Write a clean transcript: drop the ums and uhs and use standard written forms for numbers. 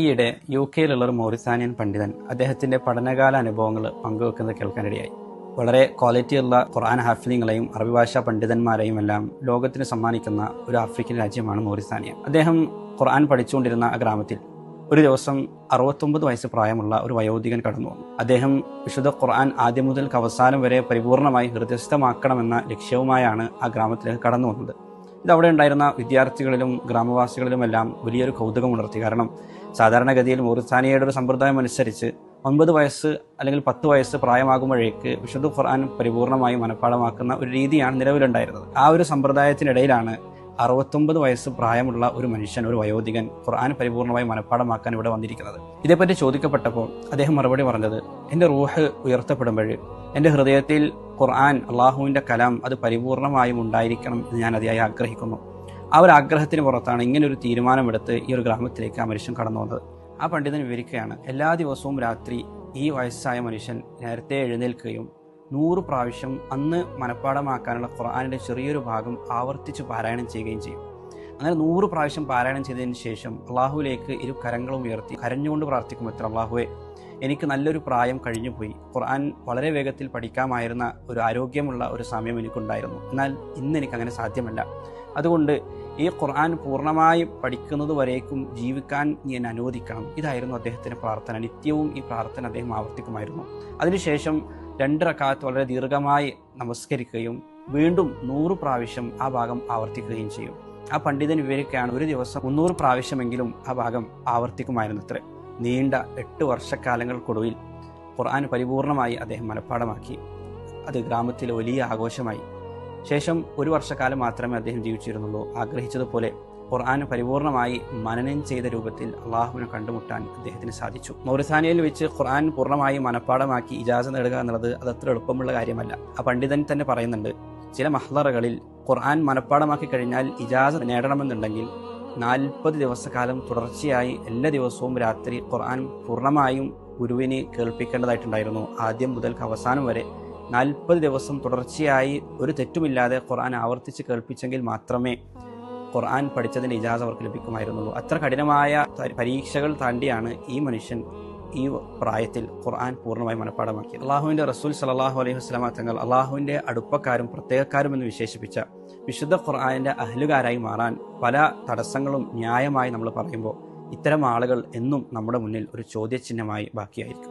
ഈയിടെ UK-യിലുള്ള ഒരു മോറിസാനിയൻ പണ്ഡിതൻ അദ്ദേഹത്തിന്റെ പഠനകാല അനുഭവങ്ങൾ പങ്കുവെക്കുന്നത് കേൾക്കാനിടയായി. വളരെ ക്വാളിറ്റിയുള്ള ഖുർആൻ ഹാഫിലിങ്ങളെയും അറബി ഭാഷാ പണ്ഡിതന്മാരെയും എല്ലാം ലോകത്തിന് സമ്മാനിക്കുന്ന ഒരു ആഫ്രിക്കൻ രാജ്യമാണ് മോറിസാനിയ. അദ്ദേഹം ഖുർആൻ പഠിച്ചുകൊണ്ടിരുന്ന ആ ഗ്രാമത്തിൽ ഒരു ദിവസം 69 വയസ്സ് പ്രായമുള്ള ഒരു വയോധികൻ കടന്നു വന്നു. അദ്ദേഹം വിശുദ്ധ ഖുർആൻ ആദ്യം മുതൽ അവസാനം വരെ പരിപൂർണമായി ഹൃദയസ്ഥമാക്കണമെന്ന ലക്ഷ്യവുമായാണ് ആ ഗ്രാമത്തിലേക്ക് കടന്നു വന്നത്. ഇതവിടെ ഉണ്ടായിരുന്ന വിദ്യാർത്ഥികളിലും ഗ്രാമവാസികളിലുമെല്ലാം വലിയൊരു കൗതുകമുണർത്തി. കാരണം സാധാരണഗതിയിൽ മോറിസാനിയയുടെ ഒരു സമ്പ്രദായം അനുസരിച്ച് 9 വയസ്സ് അല്ലെങ്കിൽ 10 വയസ്സ് പ്രായമാകുമ്പോഴേക്ക് വിശുദ്ധ ഖുർആൻ പരിപൂർണമായി മനഃപ്പാഠമാക്കുന്ന ഒരു രീതിയാണ് നിലവിലുണ്ടായിരുന്നത്. ആ ഒരു സമ്പ്രദായത്തിനിടയിലാണ് 69 വയസ്സ് പ്രായമുള്ള ഒരു മനുഷ്യൻ, ഒരു വയോധികൻ ഖുർആൻ പരിപൂർണമായി മനഃപ്പാഠമാക്കാൻ ഇവിടെ വന്നിരിക്കുന്നത്. ഇതേപ്പറ്റി ചോദിക്കപ്പെട്ടപ്പോൾ അദ്ദേഹം മറുപടി പറഞ്ഞത്, എൻ്റെ റൂഹ് ഉയർത്തപ്പെടുമ്പോൾ എൻ്റെ ഹൃദയത്തിൽ ഖുർആൻ, അള്ളാഹുവിൻ്റെ കലാം അത് പരിപൂർണമായും ഉണ്ടായിരിക്കണം എന്ന് ഞാൻ അതിയായി ആഗ്രഹിക്കുന്നു. ആ ഒരു ആഗ്രഹത്തിന് പുറത്താണ് ഇങ്ങനൊരു തീരുമാനമെടുത്ത് ഈ ഒരു ഗ്രാമത്തിലേക്ക് ആ മനുഷ്യൻ കടന്നു വന്നത്. ആ പണ്ഡിതൻ വിവരിക്കുകയാണ്, എല്ലാ ദിവസവും രാത്രി ഈ വയസ്സായ മനുഷ്യൻ നേരത്തെ എഴുന്നേൽക്കുകയും 100 പ്രാവശ്യം അന്ന് മനഃപ്പാഠമാക്കാനുള്ള ഖുർആനിൻ്റെ ചെറിയൊരു ഭാഗം ആവർത്തിച്ച് പാരായണം ചെയ്യുകയും ചെയ്യും. അങ്ങനെ 100 പ്രാവശ്യം പാരായണം ചെയ്തതിന് ശേഷം അള്ളാഹുവിലേക്ക് ഇരു കരങ്ങളും ഉയർത്തി കരഞ്ഞുകൊണ്ട് പ്രാർത്ഥിക്കും, എത്ര അള്ളാഹുവെ, എനിക്ക് നല്ലൊരു പ്രായം കഴിഞ്ഞുപോയി, ഖുർആൻ വളരെ വേഗത്തിൽ പഠിക്കാമായിരുന്ന ഒരു ആരോഗ്യമുള്ള ഒരു സമയം എനിക്കുണ്ടായിരുന്നു, എന്നാൽ ഇന്ന് എനിക്കങ്ങനെ സാധ്യമല്ല. അതുകൊണ്ട് ഈ ഖുർആൻ പൂർണ്ണമായി പഠിക്കുന്നത് വരേക്കും ജീവിക്കാൻ നീ എന്നെ അനുവദിക്കണം. ഇതായിരുന്നു അദ്ദേഹത്തിൻ്റെ പ്രാർത്ഥന. നിത്യവും ഈ പ്രാർത്ഥന അദ്ദേഹം ആവർത്തിക്കുമായിരുന്നു. അതിനുശേഷം 2 റക്അത്ത് വളരെ ദീർഘമായി നമസ്കരിക്കുകയും വീണ്ടും 100 പ്രാവശ്യം ആ ഭാഗം ആവർത്തിക്കുകയും ചെയ്യും. ആ പണ്ഡിതൻ വിവരിക്കുകയാണ്, ഒരു ദിവസം 300 പ്രാവശ്യമെങ്കിലും ആ ഭാഗം ആവർത്തിക്കുമായിരുന്നത്രേ. നീണ്ട 8 വർഷക്കാലങ്ങൾക്കൊടുവിൽ ഖുർആൻ പരിപൂർണമായി അദ്ദേഹം മനഃപ്പാഠമാക്കി. അത് ഗ്രാമത്തിൽ വലിയ ആഘോഷമായി. ശേഷം 1 വർഷക്കാലം മാത്രമേ അദ്ദേഹം ജീവിച്ചിരുന്നുള്ളൂ. ആഗ്രഹിച്ചതുപോലെ ഖുർആൻ പരിപൂർണമായി മനനം ചെയ്ത രൂപത്തിൽ അള്ളാഹുവിനെ കണ്ടുമുട്ടാൻ അദ്ദേഹത്തിന് സാധിച്ചു. മൗറിസാനിയയിൽ വെച്ച് ഖുർആൻ പൂർണ്ണമായി മനഃപ്പാഠമാക്കി ഇജാസ നേടുക എന്നുള്ളത് അതത്ര എളുപ്പമുള്ള കാര്യമല്ല. ആ പണ്ഡിതൻ തന്നെ പറയുന്നുണ്ട്, ചില മഹ്ലറകളിൽ ഖുർആൻ മനഃപ്പാഠമാക്കി കഴിഞ്ഞാൽ ഇജാസ നേടണമെന്നുണ്ടെങ്കിൽ 40 ദിവസക്കാലം തുടർച്ചയായി എല്ലാ ദിവസവും രാത്രി ഖുർആൻ പൂർണ്ണമായും ഗുരുവിനെ കേൾപ്പിക്കേണ്ടതായിട്ടുണ്ടായിരുന്നു. ആദ്യം മുതൽ അവസാനം വരെ 40 ദിവസം തുടർച്ചയായി ഒരു തെറ്റുമില്ലാതെ ഖുർആൻ ആവർത്തിച്ച് കേൾപ്പിച്ചെങ്കിൽ മാത്രമേ ഖുർആൻ പഠിച്ചതിന് ഇജാസ അവർക്ക് ലഭിക്കുമായിരുന്നുള്ളൂ. അത്ര കഠിനമായ പരീക്ഷകൾ താണ്ടിയാണ് ഈ മനുഷ്യൻ ഈ പ്രായത്തിൽ ഖുർആൻ പൂർണ്ണമായി മനഃപ്പാഠമാക്കി. അള്ളാഹുവിൻ്റെ റസൂൽ സല്ലല്ലാഹു അലൈഹി വസല്ലമ തങ്ങൾ അള്ളാഹുവിൻ്റെ അടുപ്പക്കാരും പ്രത്യേകക്കാരും എന്ന് വിശേഷിപ്പിച്ച വിശുദ്ധ ഖുർആനിൻ്റെ അഹ്ലുകാരായി മാറാൻ പല തടസ്സങ്ങളും ന്യായമായി നമ്മൾ പറയുമ്പോൾ ഇത്തരം ആളുകൾ എന്നും നമ്മുടെ മുന്നിൽ ഒരു ചോദ്യചിഹ്നമായി ബാക്കിയായിരിക്കും.